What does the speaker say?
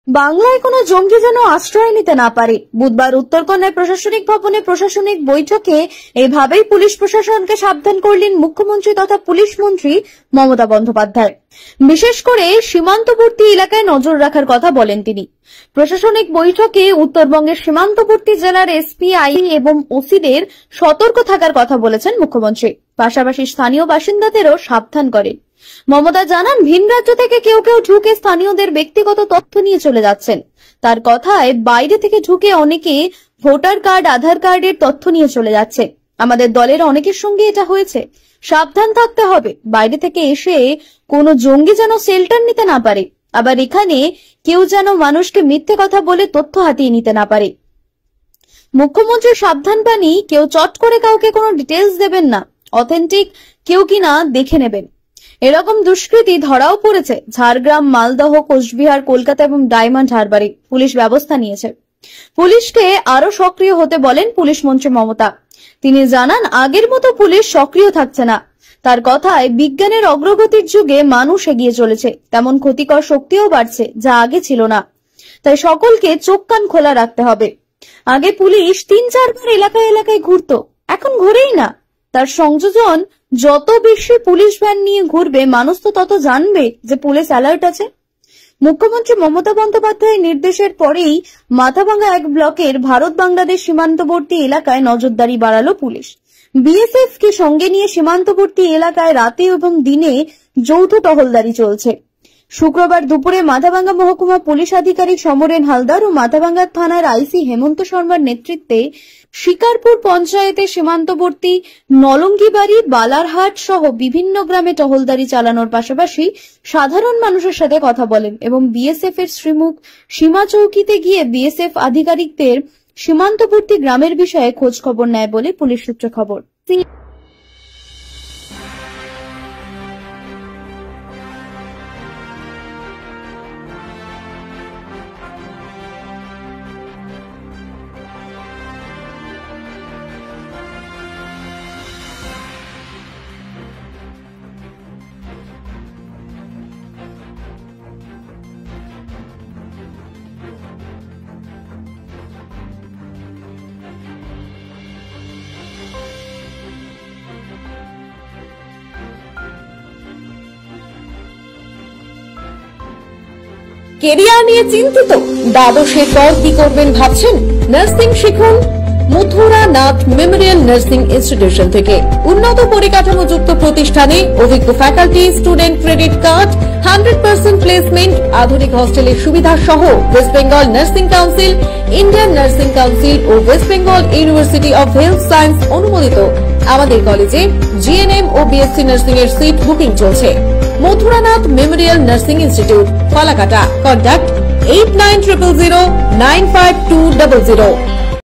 বাংলায় কোনো জঙ্গি যেন আশ্রয় নিতে না পারে। বুধবার উত্তরকন্যায় প্রশাসনিক ভবনে প্রশাসনিক বৈঠকে এভাবেই পুলিশ প্রশাসনকে সাবধান করলেন মুখ্যমন্ত্রী তথা পুলিশ মন্ত্রী মমতা বন্দ্যোপাধ্যায়। বিশেষ করে সীমান্তবর্তী এলাকায় নজর রাখার কথা বলেন তিনি। প্রশাসনিক বৈঠকে উত্তরবঙ্গের সীমান্তবর্তী জেলার এসপি, আই এবং ওসিদের সতর্ক থাকার কথা বলেছেন মুখ্যমন্ত্রী। পাশাপাশি স্থানীয় বাসিন্দাদেরও সাবধান করেন। মমতা জানান, ভিন রাজ্য থেকে কেউ ঢুকে স্থানীয়দের ব্যক্তিগত তথ্য নিয়ে চলে যাচ্ছেন। তার কথায় বাইরে থেকে ঢুকে অনেকে ভোটার কার্ড, আধার কার্ডের তথ্য নিয়ে চলে যাচ্ছে। আমাদের দলের অনেকের সঙ্গে এটা হয়েছে। সাবধান থাকতে হবে। বাইরে থেকে এসে কোনো জঙ্গি যেন শেল্টার নিতে না পারে, আবার এখানে কেউ যেন মানুষকে মিথ্যে কথা বলে তথ্য হাতিয়ে নিতে না পারে। মুখ্যমন্ত্রীর সাবধান বাণী, কেউ চট করে কাউকে কোনো ডিটেলস দেবেন না, অথেন্টিক কেউ কিনা দেখে নেবেন। এরকম দুষ্কৃতী ধরাও পড়েছে ঝাড়গ্রাম, মালদহ, কোচবিহার, কলকাতা এবং ডায়মন্ড হারবারে। পুলিশ ব্যবস্থা নিয়েছে। পুলিশকে আরো সক্রিয় হতে বলেন পুলিশ মন্ত্রী মমতা। তিনি জানান, আগের মতো পুলিশ সক্রিয় থাকছে না। তার কথায়, বিজ্ঞানের অগ্রগতির যুগে মানুষ এগিয়ে চলেছে, তেমন ক্ষতিকর শক্তিও বাড়ছে, যা আগে ছিল না। তাই সকলকে চোখ কান খোলা রাখতে হবে। আগে পুলিশ ৩-৪ বার এলাকায় এলাকায় ঘুরতো, এখন ঘুরেই না। তার সংযোজন যত বেশি পুলিশ ভ্যান নিয়ে ঘুরবে, মানুষ তো তত জানবে যে পুলিশ অ্যালার্ট আছে। মুখ্যমন্ত্রী মমতা বন্দ্যোপাধ্যায়ের নির্দেশের পরেই মাথাভাঙ্গা 1 ব্লকের ভারত বাংলাদেশ সীমান্তবর্তী এলাকায় নজরদারি বাড়ালো পুলিশ। বিএসএফ কে সঙ্গে নিয়ে সীমান্তবর্তী এলাকায় রাতে এবং দিনে যৌথ টহলদারি চলছে। শুক্রবার দুপুরে মাথাভাঙ্গা মহকুমা পুলিশ আধিকারিক সমরেন হালদার ও মাথাভাঙ্গা থানার আইসি হেমন্ত শর্মার নেতৃত্বে শিকারপুর পঞ্চায়েতের সীমান্তবর্তী নলঙ্গিবাড়ি, বালারহাট সহ বিভিন্ন গ্রামে টহলদারি চালানোর পাশাপাশি সাধারণ মানুষের সাথে কথা বলেন এবং বিএসএফ এর শ্রীমুখ সীমা চৌকিতে গিয়ে বিএসএফ আধিকারিকদের সীমান্তবর্তী গ্রামের বিষয়ে খোঁজ খবর নেয় বলে পুলিশ সূত্রে খবর। কেরিয়ার নিয়ে চিন্তিত? দ্বাদশের পর কি করবেন ভাবছেন? নার্সিং শিখুন Mathura Nath memorial nursing institution থেকে। উন্নত পরিকাঠামো যুক্ত প্রতিষ্ঠানে অভিজ্ঞ faculty, student credit card, 100% placement, আধুনিক হস্টেলের সুবিধা সহ West Bengal nursing council, Indian nursing council ও West Bengal university of health science অনুমোদিত আমাদের কলেজে জিএনএম ও বিএসসি নার্সিং এর সিট বুকিং চলছে। Mathuranath memorial nursing institute, Falakata. Contact 8900095200।